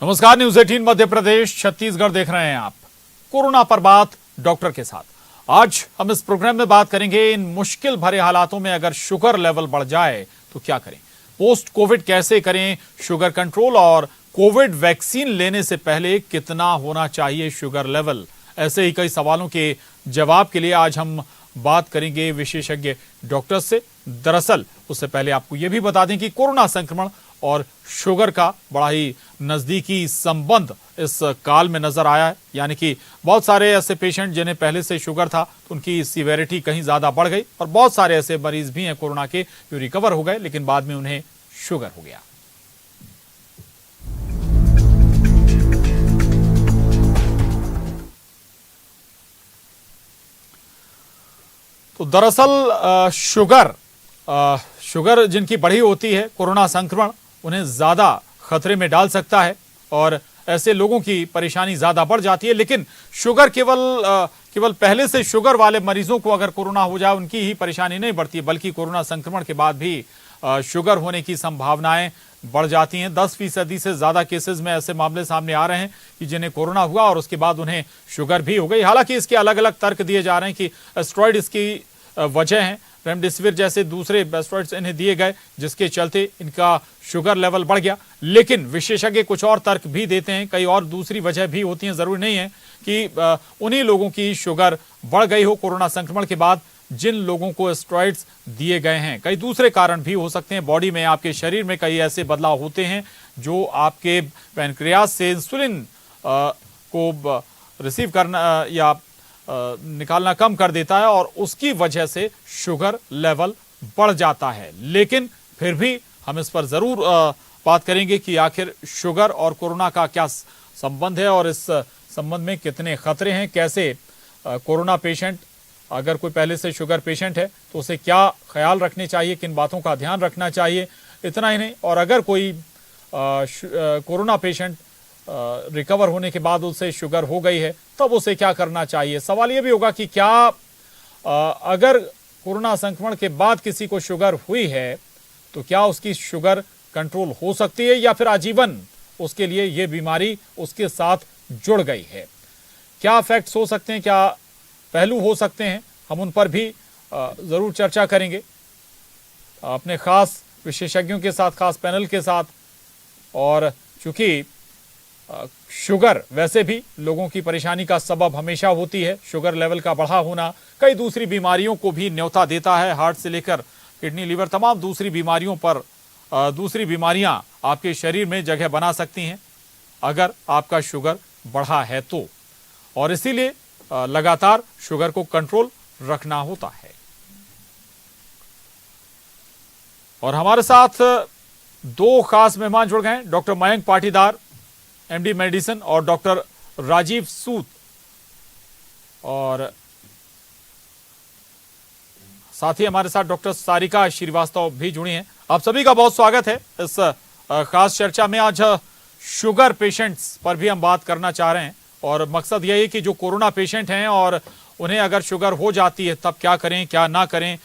नमस्कार, न्यूज 18 मध्य प्रदेश छत्तीसगढ़ देख रहे हैं आप। कोरोना पर बात डॉक्टर के साथ। आज हम इस प्रोग्राम में बात करेंगे इन मुश्किल भरे हालातों में अगर शुगर लेवल बढ़ जाए तो क्या करें, पोस्ट कोविड कैसे करें शुगर कंट्रोल, और कोविड वैक्सीन लेने से पहले कितना होना चाहिए शुगर लेवल। ऐसे ही कई सवालों के जवाब के लिए आज हम बात करेंगे विशेषज्ञ डॉक्टर से। दरअसल उससे पहले आपको यह भी बता दें कि कोरोना संक्रमण और शुगर का बड़ा ही नजदीकी संबंध इस काल में नजर आया है। यानी कि बहुत सारे ऐसे पेशेंट जिन्हें पहले से शुगर था तो उनकी सीवेरिटी कहीं ज्यादा बढ़ गई, और बहुत सारे ऐसे मरीज भी हैं कोरोना के जो रिकवर हो गए लेकिन बाद में उन्हें शुगर हो गया। तो दरअसल शुगर जिनकी बढ़ी होती है, कोरोना संक्रमण उन्हें ज्यादा खतरे में डाल सकता है और ऐसे लोगों की परेशानी ज्यादा बढ़ जाती है। लेकिन शुगर केवल पहले से शुगर वाले मरीजों को अगर कोरोना हो जाए उनकी ही परेशानी नहीं बढ़ती है, बल्कि कोरोना संक्रमण के बाद भी शुगर होने की संभावनाएं बढ़ जाती हैं। 10% से ज्यादा केसेस में ऐसे मामले सामने आ रहे हैं कि जिन्हें कोरोना हुआ और उसके बाद उन्हें शुगर भी हो गई। हालांकि इसके अलग अलग तर्क दिए जा रहे हैं कि एस्टेरॉयड इसकी वजह है, रेमडेसिविर जैसे दूसरे एस्टेरॉयड्स इन्हें दिए गए जिसके चलते इनका शुगर लेवल बढ़ गया। लेकिन विशेषज्ञ कुछ और तर्क भी देते हैं, कई और दूसरी वजह भी होती हैं। जरूरी नहीं है कि उन्हीं लोगों की शुगर बढ़ गई हो कोरोना संक्रमण के बाद जिन लोगों को एस्टेरॉयड्स दिए गए हैं। कई दूसरे कारण भी हो सकते हैं। बॉडी में, आपके शरीर में कई ऐसे बदलाव होते हैं जो आपके पैनक्रियाज से इंसुलिन को रिसीव करना या निकालना कम कर देता है और उसकी वजह से शुगर लेवल बढ़ जाता है। लेकिन फिर भी हम इस पर जरूर बात करेंगे कि आखिर शुगर और कोरोना का क्या संबंध है और इस संबंध में कितने खतरे हैं। कैसे कोरोना पेशेंट, अगर कोई पहले से शुगर पेशेंट है तो उसे क्या ख्याल रखने चाहिए, किन बातों का ध्यान रखना चाहिए। इतना ही नहीं, और अगर कोई कोरोना पेशेंट रिकवर होने के बाद उसे शुगर हो गई है तब उसे क्या करना चाहिए। सवाल यह भी होगा कि क्या अगर कोरोना संक्रमण के बाद किसी को शुगर हुई है तो क्या उसकी शुगर कंट्रोल हो सकती है या फिर आजीवन उसके लिए यह बीमारी उसके साथ जुड़ गई है। क्या फैक्ट्स हो सकते हैं, क्या पहलू हो सकते हैं, हम उन पर भी जरूर चर्चा करेंगे अपने खास विशेषज्ञों के साथ, खास पैनल के साथ। और चूंकि शुगर वैसे भी लोगों की परेशानी का सबब हमेशा होती है, शुगर लेवल का बढ़ा होना कई दूसरी बीमारियों को भी न्योता देता है। हार्ट से लेकर किडनी, लीवर, तमाम दूसरी बीमारियों पर दूसरी बीमारियां आपके शरीर में जगह बना सकती हैं अगर आपका शुगर बढ़ा है तो, और इसीलिए लगातार शुगर को कंट्रोल रखना होता है। और हमारे साथ दो खास मेहमान जुड़ गए हैं, doctor Mayank Patidar MD medicine और डॉक्टर राजीव सूद, और साथ ही हमारे साथ डॉक्टर सारिका श्रीवास्तव भी जुड़ी हैं। आप सभी का बहुत स्वागत है इस खास चर्चा में। आज शुगर पेशेंट्स पर भी हम बात करना चाह रहे हैं और मकसद यही है कि जो कोरोना पेशेंट हैं और उन्हें अगर शुगर हो जाती है तब क्या करें, क्या ना करें।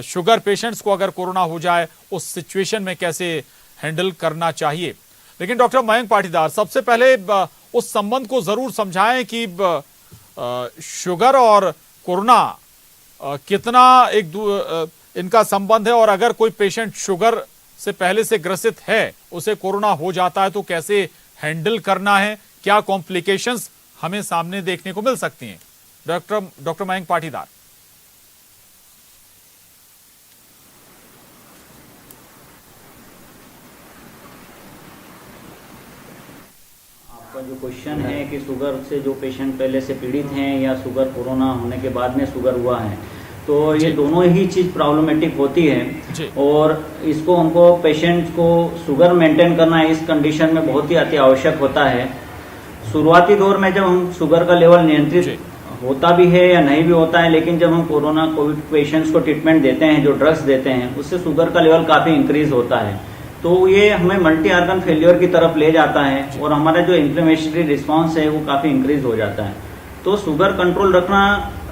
शुगर पेशेंट्स को अगर कोरोना हो जाए उस सिचुएशन में कैसे हैंडल करना चाहिए। लेकिन डॉक्टर मयंक पाटीदार, सबसे पहले उस संबंध को जरूर समझाएं कि शुगर और कोरोना कितना इनका संबंध है, और अगर कोई पेशेंट शुगर से पहले से ग्रसित है, उसे कोरोना हो जाता है तो कैसे हैंडल करना है, क्या कॉम्प्लिकेशंस हमें सामने देखने को मिल सकती हैं। डॉक्टर मयंक पाटीदार। जो क्वेश्चन है कि शुगर से जो पेशेंट पहले से पीड़ित हैं या शुगर कोरोना होने के बाद में शुगर हुआ है, तो ये दोनों ही चीज़ प्रॉब्लमेटिक होती है और इसको हमको पेशेंट को शुगर मेंटेन करना इस कंडीशन में बहुत ही अति आवश्यक होता है। शुरुआती दौर में जब हम शुगर का लेवल नियंत्रित होता भी है या नहीं भी होता है, लेकिन जब हम कोरोना कोविड पेशेंट्स को ट्रीटमेंट देते हैं, जो ड्रग्स देते हैं, उससे शुगर का लेवल काफ़ी इंक्रीज होता है। तो ये हमें मल्टी ऑर्गन फेलियर की तरफ ले जाता है और हमारा जो इन्फ्लेमेटरी रिस्पांस है वो काफ़ी इंक्रीज हो जाता है। तो शुगर कंट्रोल रखना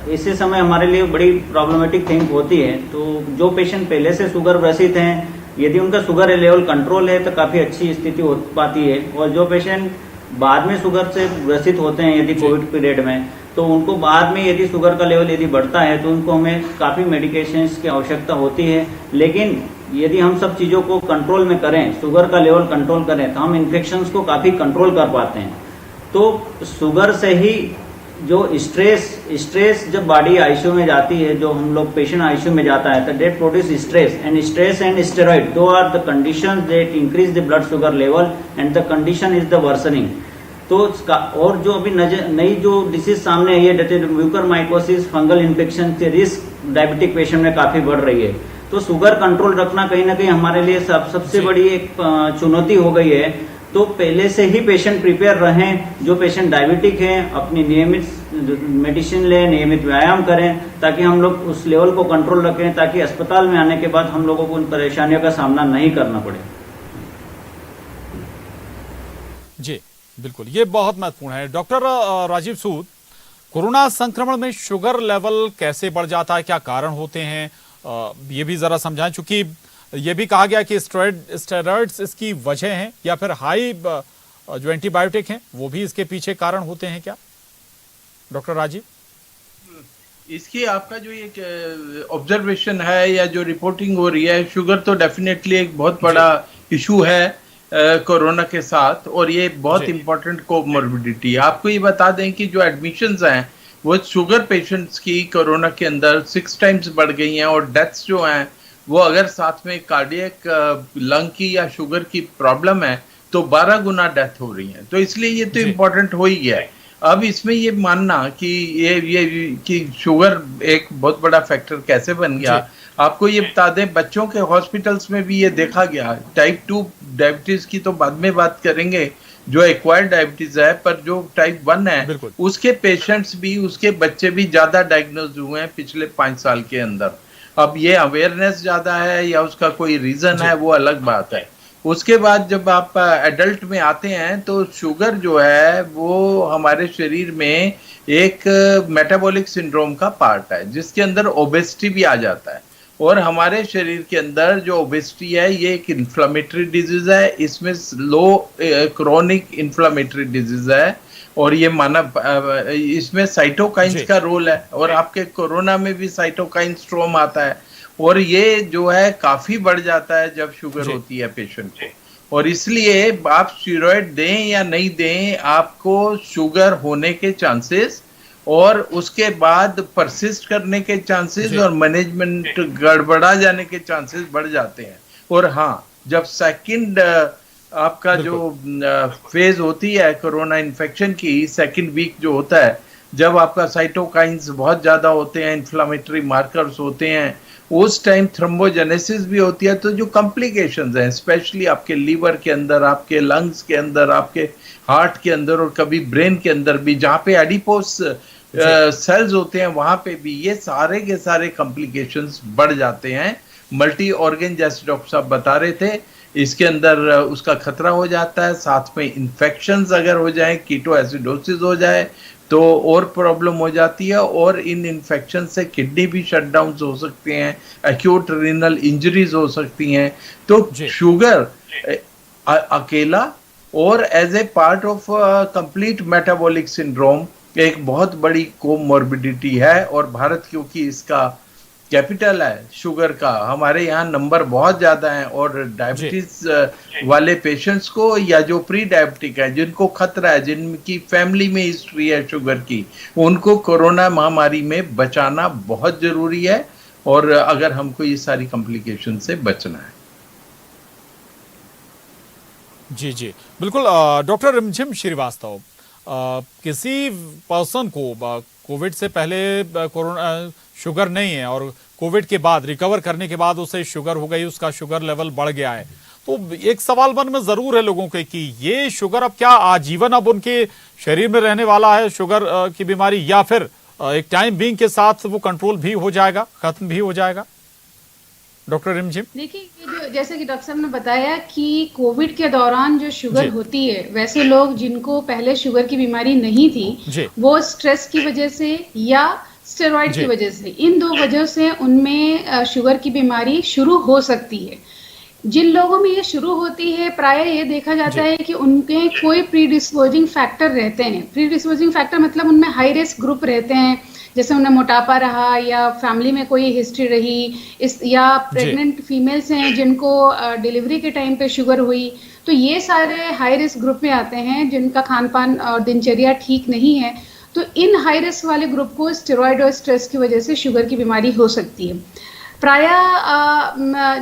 इसी समय हमारे लिए बड़ी प्रॉब्लमेटिक थिंग होती है। तो जो पेशेंट पहले से शुगर ग्रसित हैं, यदि उनका शुगर लेवल कंट्रोल है तो काफ़ी अच्छी स्थिति हो पाती है। और जो पेशेंट बाद में शुगर से ग्रसित होते हैं यदि कोविड पीरियड में, तो उनको बाद में यदि शुगर का लेवल यदि बढ़ता है तो उनको हमें काफ़ी मेडिकेशंस की आवश्यकता होती है। लेकिन यदि हम सब चीज़ों को कंट्रोल में करें, शुगर का लेवल कंट्रोल करें, तो हम इन्फेक्शंस को काफ़ी कंट्रोल कर पाते हैं। तो शुगर से ही जो स्ट्रेस जब बॉडी आईसीयू में जाती है, जो हम लोग पेशेंट आईसीयू में जाता है, तो that produce stress and steroid, those are the condition that increase the blood sugar level and the condition is the worsening. तो और जो अभी नई जो डिसीज सामने आई है, that is mucormycosis, fungal infection के रिस्क डायबिटिक पेशेंट में काफी बढ़ रही है। तो शुगर कंट्रोल रखना कहीं ना कहीं हमारे लिए सबसे बड़ी एक चुनौती हो गई है। तो पहले से ही पेशेंट प्रिपेयर रहें, जो पेशेंट डायबिटिक हैं अपनी नियमित मेडिसिन लें, नियमित व्यायाम करें, ताकि हम लोग उस लेवल को कंट्रोल रखें, ताकि अस्पताल में आने के बाद हम लोगों को उन परेशानियों का सामना नहीं करना पड़े। जी बिल्कुल, ये बहुत महत्वपूर्ण है। डॉक्टर राजीव सूद, कोरोना संक्रमण में शुगर लेवल कैसे बढ़ जाता है, क्या कारण होते हैं, ये भी जरा समझाएं। चूंकि ये भी कहा गया कि स्टेरॉइड्स इसकी वजह हैं, या फिर हाई जो एंटीबायोटिक हैं वो भी इसके पीछे कारण होते हैं क्या, डॉक्टर राजीव? इसकी आपका जो एक ऑब्जर्वेशन है या जो रिपोर्टिंग हो रही है, शुगर तो डेफिनेटली एक बहुत बड़ा इशू है कोरोना के साथ, और ये बहुत इंपॉर्टेंट कोमॉर्बिडिटी। आपको ये बता दें कि जो एडमिशंस हैं वो शुगर पेशेंट्स की कोरोना के अंदर 6 टाइम्स बढ़ गई हैं, और डेथ्स जो हैं वो अगर साथ में कार्डियक लंग की या शुगर की प्रॉब्लम है तो 12 गुना डेथ हो रही है। तो इसलिए ये तो इम्पोर्टेंट हो ही गया है। अब इसमें ये मानना कि ये कि शुगर एक बहुत बड़ा फैक्टर कैसे बन गया, आपको ये बता दें बच्चों के हॉस्पिटल्स में भी ये देखा गया। टाइप 2 डायबिटीज की तो बाद में बात करेंगे, जो एक्वायर्ड डायबिटीज है, पर जो टाइप 1 है उसके पेशेंट्स भी, उसके बच्चे भी ज्यादा डायग्नोज हुए हैं पिछले 5 साल के अंदर। अब ये अवेयरनेस ज्यादा है या उसका कोई रीजन है, वो अलग बात है। उसके बाद जब आप एडल्ट में आते हैं तो शुगर जो है वो हमारे शरीर में एक मेटाबॉलिक सिंड्रोम का पार्ट है, जिसके अंदर ओबेसिटी भी आ जाता है। और हमारे शरीर के अंदर जो ओबेसिटी है ये एक इन्फ्लामेटरी डिजीज है, इसमें लो क्रोनिक इन्फ्लामेटरी डिजीज है, और ये मानव इसमें साइटोकाइंस का रोल है, और आपके कोरोना में भी साइटोकाइन स्ट्रोम आता है, और ये जो है काफी बढ़ जाता है जब शुगर होती है पेशेंट को। और इसलिए आप स्टेरॉइड दें या नहीं दें, आपको शुगर होने के चांसेस और उसके बाद परसिस्ट करने के चांसेस और मैनेजमेंट गड़बड़ा जाने के चांसेस बढ़ जाते हैं। और हाँ, जब सेकंड आपका जो फेज होती है कोरोना इन्फेक्शन की, सेकंड वीक जो होता है, जब आपका साइटोकाइंस बहुत ज्यादा होते हैं, इन्फ्लामेटरी मार्कर्स होते हैं, उस टाइम थ्रोम्बोजेनेसिस भी होती है। तो जो कॉम्प्लिकेशंस हैं, स्पेशली आपके लीवर के अंदर, आपके लंग्स के अंदर, आपके हार्ट के अंदर, और कभी ब्रेन के अंदर भी, जहाँ पे एडिपोस सेल्स होते हैं वहां पे भी ये सारे के सारे कॉम्प्लिकेशंस बढ़ जाते हैं। मल्टी ऑर्गन, जैसे डॉक्टर साहब बता रहे थे, इसके अंदर उसका खतरा हो जाता है। साथ में इन्फेक्शंस अगर हो जाए, कीटो एसिडोसिस हो जाए तो और प्रॉब्लम हो जाती है, और इन इन्फेक्शन से किडनी भी शटडाउन हो सकते हैं, एक्यूट रीनल इंजरीज हो सकती हैं। तो शुगर अकेला और as a part of complete metabolic syndrome एक बहुत बड़ी कोमॉर्बिडिटी है। और भारत क्योंकि इसका कैपिटल है शुगर का, हमारे यहाँ नंबर बहुत ज्यादा है, और डायबिटीज वाले पेशेंट्स को या जो प्री डायबिटिक है, जिनको खतरा है, जिनकी फैमिली में हिस्ट्री है शुगर की, उनको कोरोना महामारी में बचाना बहुत जरूरी है, और अगर हमको ये सारी कॉम्प्लिकेशन से बचना है। जी जी बिल्कुल। डॉक्टर रिमझिम श्रीवास्तव, किसी पर्सन को कोविड से पहले कोरोना शुगर नहीं है और कोविड के बाद रिकवर करने के बाद उसे शुगर हो गई, उसका शुगर लेवल बढ़ गया है, तो एक सवाल मन में जरूर है लोगों के कि ये शुगर अब क्या आजीवन अब उनके शरीर में रहने वाला है शुगर की बीमारी, या फिर एक टाइम बीइंग के साथ वो कंट्रोल भी हो जाएगा, खत्म भी हो जाएगा? डॉक्टर रिमझिम, देखिए, ये जो जैसे कि डॉक्टर साहब ने बताया कि कोविड के दौरान जो शुगर होती है, वैसे लोग जिनको पहले शुगर की बीमारी नहीं थी, वो स्ट्रेस की वजह से या स्टेरॉइड की वजह से, इन दो वजह से उनमें शुगर की बीमारी शुरू हो सकती है। जिन लोगों में ये शुरू होती है प्राय ये देखा जाता है कि उनके कोई प्रीडिस्पोजिंग फैक्टर रहते हैं। प्रीडिस्पोजिंग फैक्टर मतलब उनमें हाई रिस्क ग्रुप रहते हैं, जैसे उन्हें मोटापा रहा या फैमिली में कोई हिस्ट्री रही या प्रेग्नेंट फीमेल्स हैं जिनको डिलीवरी के टाइम पे शुगर हुई, तो ये सारे हाई रिस्क ग्रुप में आते हैं जिनका खान पान और दिनचर्या ठीक नहीं है। तो इन हाई रिस्क वाले ग्रुप को स्टेरॉइड और स्ट्रेस की वजह से शुगर की बीमारी हो सकती है। प्राय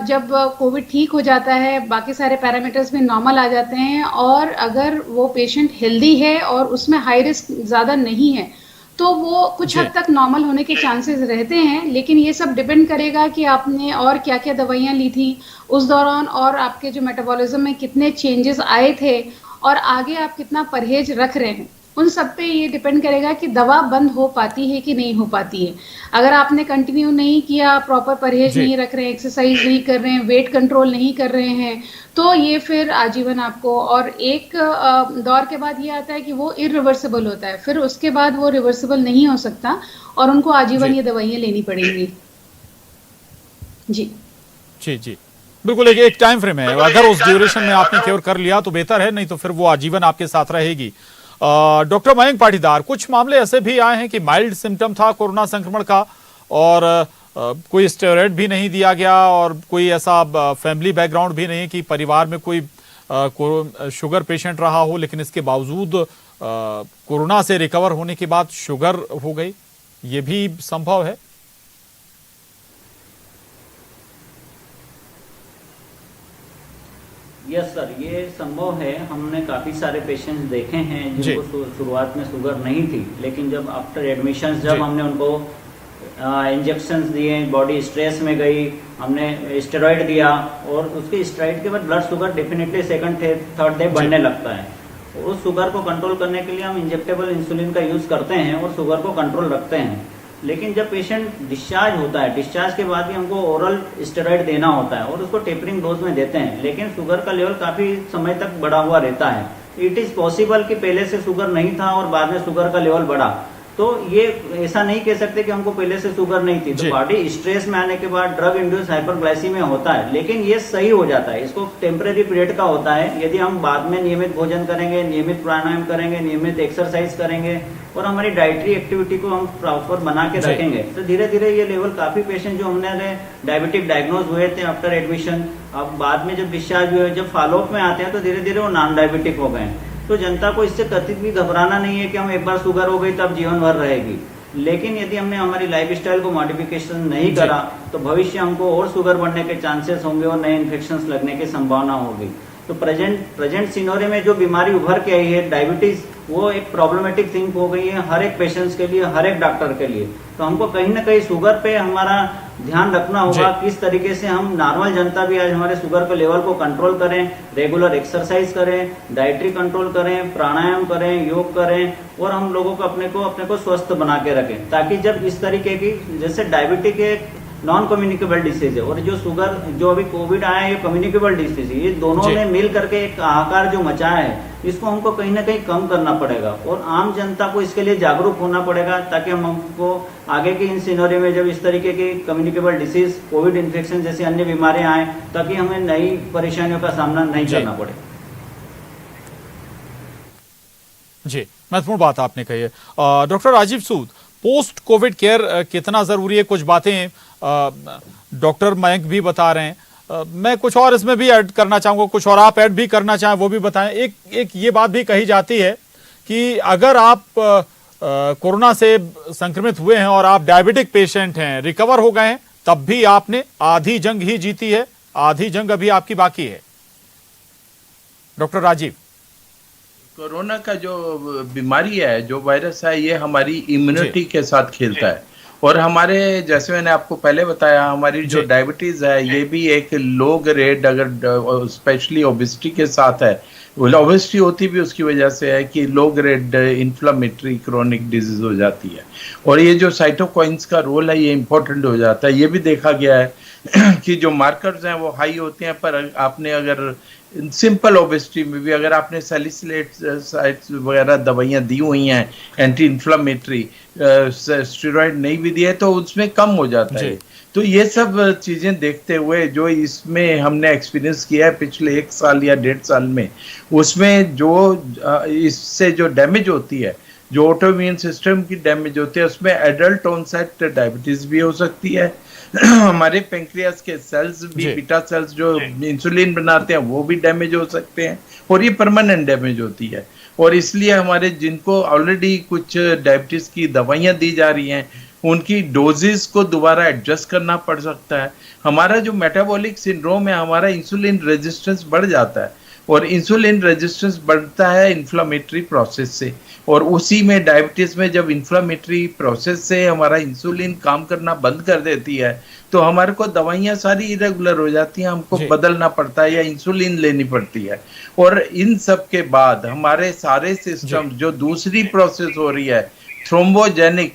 जब कोविड ठीक हो जाता है, बाकी सारे पैरामीटर्स में नॉर्मल आ जाते हैं और अगर वो पेशेंट हेल्दी है और उसमें हाई रिस्क ज़्यादा नहीं है तो वो कुछ हद तक नॉर्मल होने के चांसेस रहते हैं। लेकिन ये सब डिपेंड करेगा कि आपने और क्या क्या दवाइयाँ ली थी उस दौरान और आपके जो मेटाबॉलिज्म में कितने चेंजेस आए थे और आगे आप कितना परहेज रख रहे हैं, उन सब पे ये डिपेंड करेगा कि दवा बंद हो पाती है कि नहीं हो पाती है। अगर आपने कंटिन्यू नहीं किया, प्रॉपर परहेज नहीं रख रहे हैं, एक्सरसाइज नहीं कर रहे हैं, वेट कंट्रोल नहीं कर रहे हैं, तो ये फिर आजीवन आपको, और एक दौर के बाद ये आता है कि वो इरिवर्सिबल होता है, फिर उसके बाद वो रिवर्सिबल नहीं हो सकता और उनको आजीवन ये दवाइयाँ लेनी पड़ेंगी। जी जी जी बिल्कुल, एक टाइम फ्रेम है, अगर उस ड्यूरेशन में आपने क्योर कर लिया तो बेहतर है, नहीं तो फिर वो आजीवन आपके साथ रहेगी। डॉक्टर मयंक पाटीदार, कुछ मामले ऐसे भी आए हैं कि माइल्ड सिम्टम था कोरोना संक्रमण का और कोई स्टेरॉइड भी नहीं दिया गया और कोई ऐसा फैमिली बैकग्राउंड भी नहीं कि परिवार में कोई शुगर पेशेंट रहा हो, लेकिन इसके बावजूद कोरोना से रिकवर होने के बाद शुगर हो गई, ये भी संभव है? यस सर, ये संभव है। हमने काफ़ी सारे पेशेंट्स देखे हैं जिनको शुरुआत में शुगर नहीं थी, लेकिन जब आफ्टर एडमिशन जब हमने उनको इंजेक्शंस दिए, बॉडी स्ट्रेस में गई, हमने स्टेरॉइड दिया और उसके स्टेरॉइड के बाद blood sugar definitely second third day बढ़ने लगता है। उस शुगर को कंट्रोल करने के लिए हम इंजेक्टेबल इंसुलिन का यूज़ करते हैं और शुगर को कंट्रोल रखते हैं। लेकिन जब पेशेंट डिस्चार्ज होता है, डिस्चार्ज के बाद भी हमको ओरल स्टेरॉइड देना होता है और उसको टेपरिंग डोज में देते हैं, लेकिन शुगर का लेवल काफ़ी समय तक बढ़ा हुआ रहता है। इट इज़ पॉसिबल कि पहले से शुगर नहीं था और बाद में शुगर का लेवल बढ़ा, तो ये ऐसा नहीं कह सकते कि हमको पहले से शुगर नहीं थी। तो बॉडी स्ट्रेस में आने के बाद ड्रग इंड्यूस हाइपरग्लाइसीमिया होता है, लेकिन ये सही हो जाता है, इसको टेम्परेरी पीरियड का होता है। यदि हम बाद में नियमित भोजन करेंगे, नियमित प्राणायाम करेंगे, नियमित एक्सरसाइज करेंगे और हमारी डाइटरी एक्टिविटी को हम प्रॉपर बना के रखेंगे, तो धीरे धीरे ये लेवल, काफी पेशेंट जो हमने डायबिटिक डायग्नोज हुए थे आफ्टर एडमिशन, अब बाद में जब डिस्चार्ज हुए, जब फॉलोअप में आते हैं तो धीरे धीरे वो नॉन डायबिटिक हो गए। तो जनता को इससे कतई भी घबराना नहीं है कि हम एक बार शुगर हो गई तब जीवन भर रहेगी, लेकिन यदि हमने हमारी लाइफस्टाइल को मॉडिफिकेशन नहीं करा तो भविष्य हमको और शुगर बढ़ने के चांसेस होंगे और नए इन्फेक्शंस लगने की संभावना होगी। तो प्रेजेंट सिनेरियो में जो बीमारी उभर के आई है डायबिटीज, वो एक प्रॉब्लमेटिक थिंग हो गई है हर एक पेशेंट्स के लिए, हर एक डॉक्टर के लिए। तो हमको कहीं ना कहीं शुगर पे हमारा ध्यान रखना होगा, किस तरीके से हम नॉर्मल जनता भी आज हमारे शुगर के लेवल को कंट्रोल करें, रेगुलर एक्सरसाइज करें, डाइटरी कंट्रोल करें, प्राणायाम करें, योग करें और हम लोगों को अपने को स्वस्थ बना के रखें, ताकि जब इस तरीके की, जैसे डायबिटिक एक नॉन कम्युनिकेबल डिसीज है और जो शुगर, जो अभी कोविड आया है, ये कम्युनिकेबल डिसीज है, ये दोनों ने मिल करके एक हाहाकार जो मचाया है, इसको हमको कहीं ना कहीं कम करना पड़ेगा और आम जनता को इसके लिए जागरूक होना पड़ेगा, ताकि हम हमको आगे की इन सिनेरियो में जब इस तरीके की कम्युनिकेबल डिसीज, कोविड इन्फेक्शन जैसी अन्य बीमारियां आए, ताकि हमें नई परेशानियों का सामना नहीं करना पड़े। जी, महत्वपूर्ण बात आपने कही है। डॉक्टर राजीव सूद, पोस्ट कोविड केयर कितना जरूरी है, कुछ बातें डॉक्टर मयंक भी बता रहे हैं, मैं कुछ और इसमें भी ऐड करना चाहूंगा, कुछ और आप ऐड भी करना चाहें वो भी बताएं। एक ये बात भी कही जाती है कि अगर आप कोरोना से संक्रमित हुए हैं और आप डायबिटिक पेशेंट हैं, रिकवर हो गए हैं, तब भी आपने आधी जंग ही जीती है, आधी जंग अभी आपकी बाकी है। डॉक्टर राजीव, कोरोना का जो बीमारी है, जो वायरस है, ये हमारी इम्यूनिटी के साथ खेलता है और हमारे, जैसे मैंने आपको पहले बताया, हमारी जो डायबिटीज है ये भी एक लो ग्रेड, अगर स्पेशली ओबेसिटी के साथ है, ओबेसिटी होती भी उसकी वजह से है कि low grade inflammatory chronic disease हो जाती है और ये जो साइटोकाइंस का रोल है ये इम्पोर्टेंट हो जाता है। ये भी देखा गया है कि जो मार्कर्स हैं वो हाई होते हैं, पर आपने अगर सिंपल ओबेसिटी में भी अगर आपने सैलिसिलेट वगैरह दवाइयाँ दी हुई हैं, एंटी इन्फ्लामेटरी स्टेरॉइड नहीं भी दिए तो उसमें कम हो जाता है। तो ये सब चीजें देखते हुए जो इसमें हमने एक्सपीरियंस किया है पिछले 1 साल या 1.5 साल में, उसमें जो इससे जो डैमेज होती है, जो ऑटोइम्यून सिस्टम की डैमेज होती है, उसमें एडल्ट ऑनसेट डायबिटीज भी हो सकती है। हमारे पेंक्रियास के सेल्स भी, बीटा सेल्स जो इंसुलिन बनाते हैं, वो भी डैमेज हो सकते हैं और ये परमानेंट डैमेज होती है। और इसलिए हमारे जिनको ऑलरेडी कुछ डायबिटीज की दवाइयां दी जा रही हैं, उनकी डोजेस को दोबारा एडजस्ट करना पड़ सकता है। हमारा जो मेटाबॉलिक सिंड्रोम है, हमारा इंसुलिन रेजिस्टेंस बढ़ जाता है और इंसुलिन रेजिस्टेंस बढ़ता है इन्फ्लामेटरी प्रोसेस से, और उसी में डायबिटीज में जब इन्फ्लामेटरी प्रोसेस से हमारा इंसुलिन काम करना बंद कर देती है तो हमारे को दवाइयाँ सारी इरेगुलर हो जाती हैं, हमको बदलना पड़ता है या इंसुलिन लेनी पड़ती है। और इन सब के बाद हमारे सारे सिस्टम जो दूसरी प्रोसेस हो रही है, थ्रोम्बोजेनिक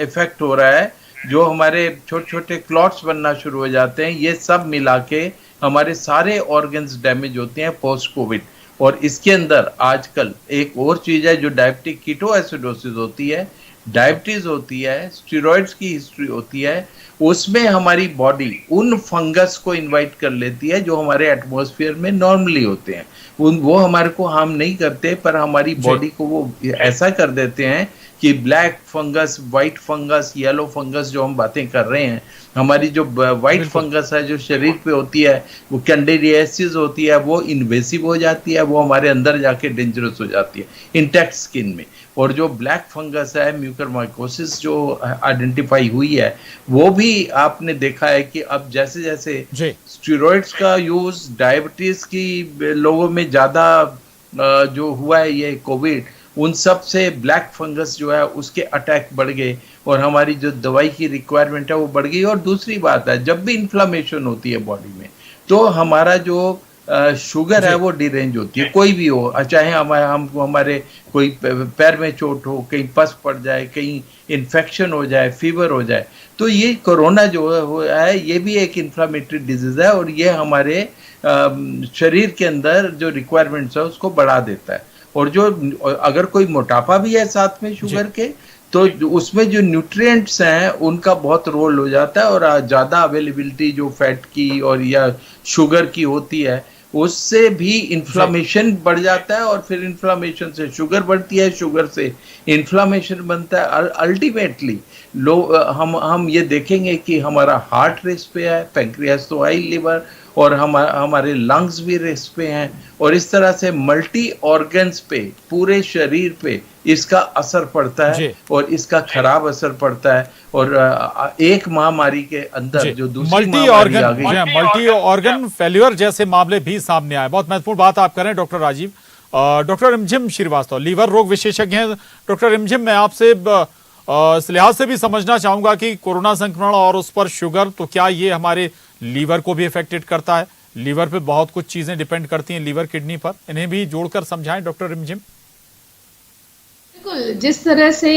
इफेक्ट हो रहा है, जो हमारे छोटे छोटे क्लॉट्स बनना शुरू हो जाते हैं, ये सब मिला के हमारे सारे ऑर्गन्स डैमेज होते हैं पोस्ट कोविड। और इसके अंदर आजकल एक और चीज है जो डायबिटिक कीटोएसिडोसिस होती है, डायबिटीज होती है, स्टेरॉइड्स की हिस्ट्री होती है, उसमें हमारी बॉडी उन फंगस को इनवाइट कर लेती है जो हमारे एटमॉस्फेयर में नॉर्मली होते हैं। वो हमारे को हार्म नहीं करते, पर हमारी बॉडी को वो ऐसा कर देते हैं कि black fungus, white fungus, yellow fungus जो हम बातें कर रहे हैं, हमारी जो व्हाइट फंगस है जो शरीर पे होती है, वो कैंडिडियासिस होती है, वो इन्वेसिव हो जाती है, वो हमारे अंदर जाके डेंजरस हो जाती है इंटैक्ट स्किन में। और जो ब्लैक फंगस है, म्यूकरमाइकोसिस जो आइडेंटिफाई हुई है, वो भी आपने देखा है कि अब जैसे जैसे स्टेरॉइड्स का यूज डायबिटीज की लोगों में ज्यादा जो हुआ है ये कोविड, उन सब से ब्लैक फंगस जो है उसके अटैक बढ़ गए और हमारी जो दवाई की रिक्वायरमेंट है वो बढ़ गई। और दूसरी बात है, जब भी इन्फ्लामेशन होती है बॉडी में तो हमारा जो शुगर है वो डिरेंज होती है, कोई भी हो, चाहे हमारे कोई पैर में चोट हो, कहीं पस पड़ जाए, कहीं इन्फेक्शन हो जाए, फीवर हो जाए, तो ये कोरोना जो है ये भी एक इन्फ्लामेटरी डिजीज है और ये हमारे शरीर के अंदर जो रिक्वायरमेंट्स है उसको बढ़ा देता है। और जो अगर कोई मोटापा भी है साथ में शुगर के, तो उसमें जो न्यूट्रिएंट्स हैं उनका बहुत रोल हो जाता है और ज़्यादा अवेलेबिलिटी जो फैट की और या शुगर की होती है उससे भी इन्फ्लामेशन बढ़ जाता है और फिर इन्फ्लामेशन से शुगर बढ़ती है, शुगर से इन्फ्लामेशन बनता है। अल्टीमेटली हम ये देखेंगे कि हमारा हार्ट रिस्क पे है, पैंक्रियास तो आई, लिवर और हमारे लंग्स भी रिस्क पे हैं और इस तरह से मल्टी ऑर्गन्स पे, पूरे शरीर पे इसका असर पड़ता है और इसका खराब असर पड़ता है। और एक महामारी के अंदर जो दूसरी मल्टी ऑर्गन फेल्यूर जैसे मामले भी सामने आए। बहुत महत्वपूर्ण बात आप कर रहे हैं डॉक्टर राजीव। डॉक्टर रिमझिम श्रीवास्तव, लीवर रोग विशेषज्ञ हैं। डॉक्टर रिमझिम, मैं आपसे इस लिहाज से भी समझना चाहूंगा कि कोरोना संक्रमण और उस पर शुगर, तो क्या ये हमारे लीवर को भी अफेक्टेड करता है? लीवर पे बहुत कुछ चीजें डिपेंड करती हैं, लीवर, किडनी पर, इन्हें भी जोड़कर समझाएं डॉक्टर रिमझिम। बिल्कुल, जिस तरह से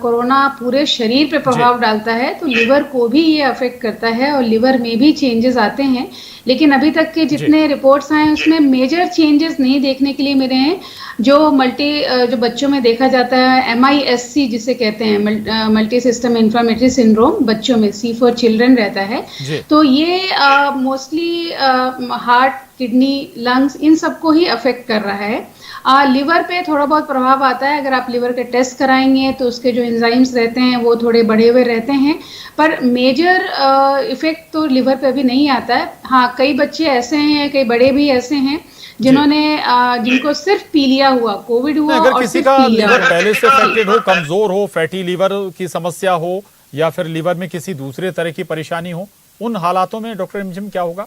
कोरोना पूरे शरीर पे प्रभाव डालता है तो लिवर को भी ये अफेक्ट करता है और लिवर में भी चेंजेस आते हैं, लेकिन अभी तक के जितने रिपोर्ट्स आए उसमें मेजर चेंजेस नहीं देखने के लिए मिले हैं। जो बच्चों में देखा जाता है MIS-C जिसे कहते हैं, मल्टी सिस्टम इन्फ्लेमेटरी सिंड्रोम, बच्चों में C फॉर चिल्ड्रन रहता है, तो ये मोस्टली हार्ट, किडनी, लंग्स, इन सबको ही अफेक्ट कर रहा है। लिवर पे थोड़ा बहुत प्रभाव आता है, अगर आप लिवर के टेस्ट कराएंगे तो उसके जो एंजाइम्स रहते हैं वो थोड़े बढ़े हुए रहते हैं, पर मेजर इफेक्ट तो लिवर पे अभी नहीं आता है। हाँ, कई बच्चे ऐसे हैं, कई बड़े भी ऐसे हैं जिनको सिर्फ पीलिया हुआ, कोविड हुआ, अगर और किसी का लीवर पहले से अफेक्टेड हो, कमजोर हो, फैटी लीवर की समस्या हो या फिर लीवर में किसी दूसरे तरह की परेशानी हो, उन हालातों में डॉक्टर रिमझिम क्या होगा?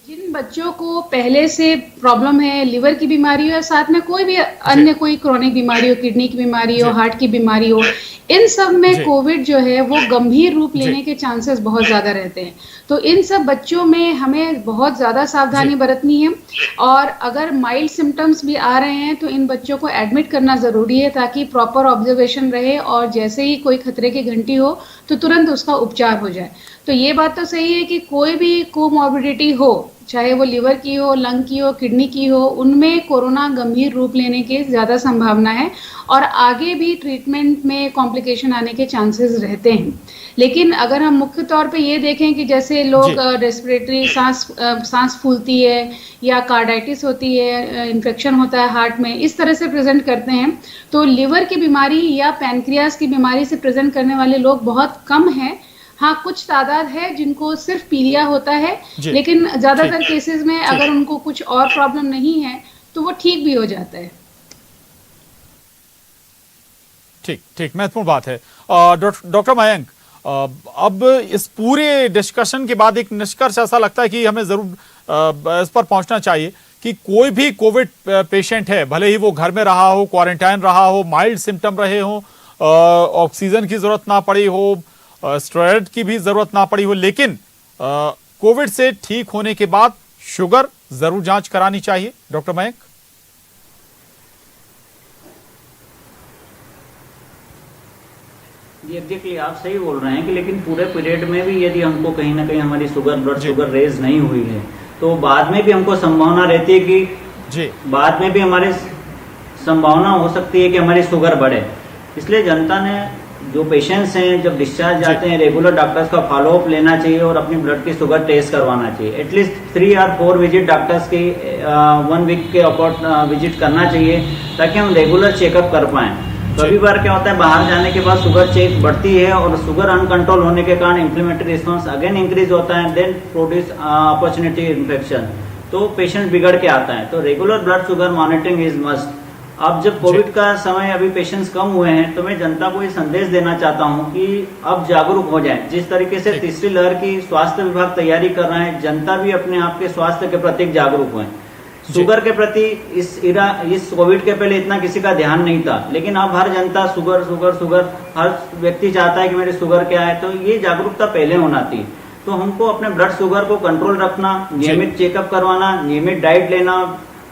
जिन जिन बच्चों को पहले से प्रॉब्लम है, लिवर की बीमारी हो या साथ में कोई भी अन्य कोई क्रोनिक बीमारी हो, किडनी की बीमारी हो, हार्ट की बीमारी हो, इन सब में कोविड जो है वो गंभीर रूप लेने के चांसेस बहुत ज्यादा रहते हैं। तो इन सब बच्चों में हमें बहुत ज्यादा सावधानी बरतनी है और अगर माइल्ड सिम्टम्स भी आ रहे हैं तो इन बच्चों को एडमिट करना जरूरी है ताकि प्रॉपर ऑब्जर्वेशन रहे और जैसे ही कोई खतरे की घंटी हो तो तुरंत उसका उपचार हो जाए। तो ये बात तो सही है कि कोई भी कोमॉर्बिडिटी हो, चाहे वो लिवर की हो, लंग की हो, किडनी की हो, उनमें कोरोना गंभीर रूप लेने की ज्यादा संभावना है और आगे भी ट्रीटमेंट में कॉम्प्लिकेशन आने के चांसेस रहते हैं। लेकिन अगर हम मुख्य तौर पे ये देखें कि जैसे लोग रेस्पिरेटरी सांस फूलती है या कार्डाइटिस होती है, इन्फेक्शन होता है हार्ट में, इस तरह से प्रेजेंट करते हैं, तो लिवर की बीमारी या पैनक्रियास की बीमारी से प्रेजेंट करने वाले लोग बहुत कम हैं। हाँ, कुछ तादाद है जिनको सिर्फ पीलिया होता है, लेकिन ज्यादातर केसेस में अगर उनको कुछ और प्रॉब्लम नहीं है तो वो ठीक भी हो जाता है। ठीक, महत्वपूर्ण बात है। डॉक्टर मयंक, अब इस पूरे डिस्कशन के बाद एक निष्कर्ष ऐसा लगता है कि हमें जरूर इस पर पहुंचना चाहिए कि कोई भी कोविड पेशेंट है, भले ही वो घर में रहा हो, क्वारंटाइन रहा हो, माइल्ड सिम्टम रहे हो, ऑक्सीजन की जरूरत ना पड़ी हो, स्टेरॉइड की भी जरूरत ना पड़ी हो, लेकिन कोविड से ठीक होने के बाद शुगर जरूर जांच करानी चाहिए। डॉक्टर मयंक, एग्जैक्टली आप सही बोल रहे हैं कि लेकिन पूरे पीरियड में भी यदि हमको कहीं ना कहीं हमारी ब्लड शुगर रेज नहीं हुई है तो बाद में भी हमको संभावना रहती है कि बाद में भी हमारे संभावना हो सकती है कि हमारी शुगर बढ़े। इसलिए जनता ने, जो पेशेंट्स हैं, जब डिस्चार्ज जाते हैं, रेगुलर डॉक्टर्स का फॉलोअप लेना चाहिए और अपनी ब्लड की शुगर टेस्ट करवाना चाहिए। एटलीस्ट 3 or 4 विजिट डॉक्टर्स की 1 वीक के अकॉर्ड विजिट करना चाहिए ताकि हम रेगुलर चेकअप कर पाएं। कभी बार क्या होता है, बाहर जाने के बाद शुगर चेक बढ़ती है और शुगर अनकंट्रोल होने के कारण इन्फ्लेमेटरी रिस्पॉन्स अगेन इंक्रीज होता है, देन प्रोड्यूस अपॉर्चुनिटी इन्फेक्शन, तो पेशेंट बिगड़ के आता है। तो regular blood sugar monitoring is must. अब जब कोविड का समय, अभी पेशेंट्स कम हुए हैं, तो मैं जनता को ये संदेश देना चाहता हूं कि अब जागरूक हो जाएं। जिस तरीके से तीसरी लहर की स्वास्थ्य विभाग तैयारी कर रहे हैं, जनता भी अपने आप के स्वास्थ्य के प्रति जागरूक हुए। शुगर के प्रति इस कोविड के पहले इतना किसी का ध्यान नहीं था, लेकिन अब हर जनता शुगर हर व्यक्ति चाहता है कि मेरी शुगर क्या है। तो ये जागरूकता पहले होना थी। तो हमको अपने ब्लड शुगर को कंट्रोल रखना, नियमित चेकअप करवाना, नियमित डाइट लेना,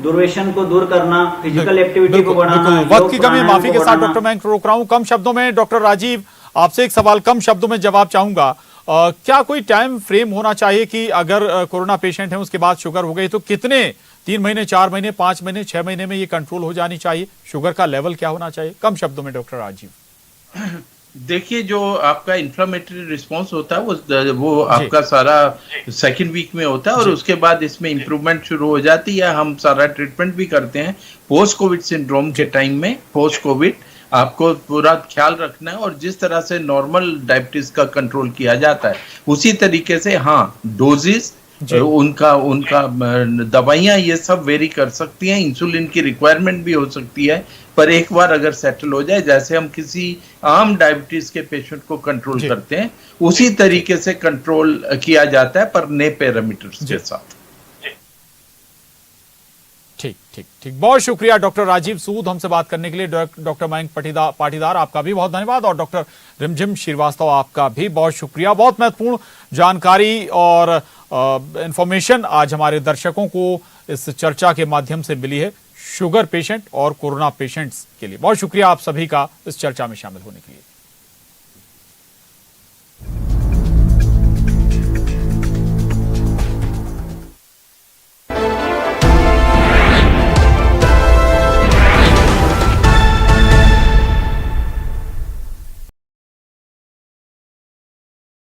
दुर्व्यसन को दूर करना, फिजिकल एक्टिविटी को बढ़ाना। वक्त की कमी, माफी के साथ डॉक्टर मैं रोक रहा हूं। कम शब्दों में डॉक्टर राजीव, आपसे एक सवाल कम शब्दों में जवाब चाहूंगा। क्या कोई टाइम फ्रेम होना चाहिए कि अगर कोरोना पेशेंट है उसके बाद शुगर हो गई तो कितने, 3 महीने, 4 महीने, 5 महीने, 6 महीने में ये कंट्रोल हो जानी चाहिए? शुगर का लेवल क्या होना चाहिए? कम शब्दों में डॉक्टर राजीव। देखिए, जो आपका इन्फ्लेमेटरी रिस्पांस होता है वो आपका सारा सेकंड वीक में होता है और उसके बाद इसमें इंप्रूवमेंट शुरू हो जाती है। हम सारा ट्रीटमेंट भी करते हैं पोस्ट कोविड सिंड्रोम के टाइम में। पोस्ट कोविड आपको पूरा ख्याल रखना है और जिस तरह से नॉर्मल डायबिटीज का कंट्रोल किया जाता है उसी तरीके से, हाँ, डोजेस उनका दवाइयां ये सब वेरी कर सकती हैं, इंसुलिन की रिक्वायरमेंट भी हो सकती है, पर एक बार अगर सेटल हो जाए, जैसे हम किसी आम डायबिटीज के पेशेंट को कंट्रोल करते हैं उसी तरीके से कंट्रोल किया जाता है, पर नए पैरामीटर्स के साथ। ठीक, बहुत शुक्रिया डॉक्टर राजीव सूद हमसे बात करने के लिए। डॉक्टर मयंक पाटीदार, आपका भी बहुत धन्यवाद, और डॉक्टर रिमझिम श्रीवास्तव, आपका भी बहुत शुक्रिया। बहुत महत्वपूर्ण जानकारी और इंफॉर्मेशन आज हमारे दर्शकों को इस चर्चा के माध्यम से मिली है शुगर पेशेंट और कोरोना पेशेंट्स के लिए। बहुत शुक्रिया आप सभी का इस चर्चा में शामिल होने के लिए।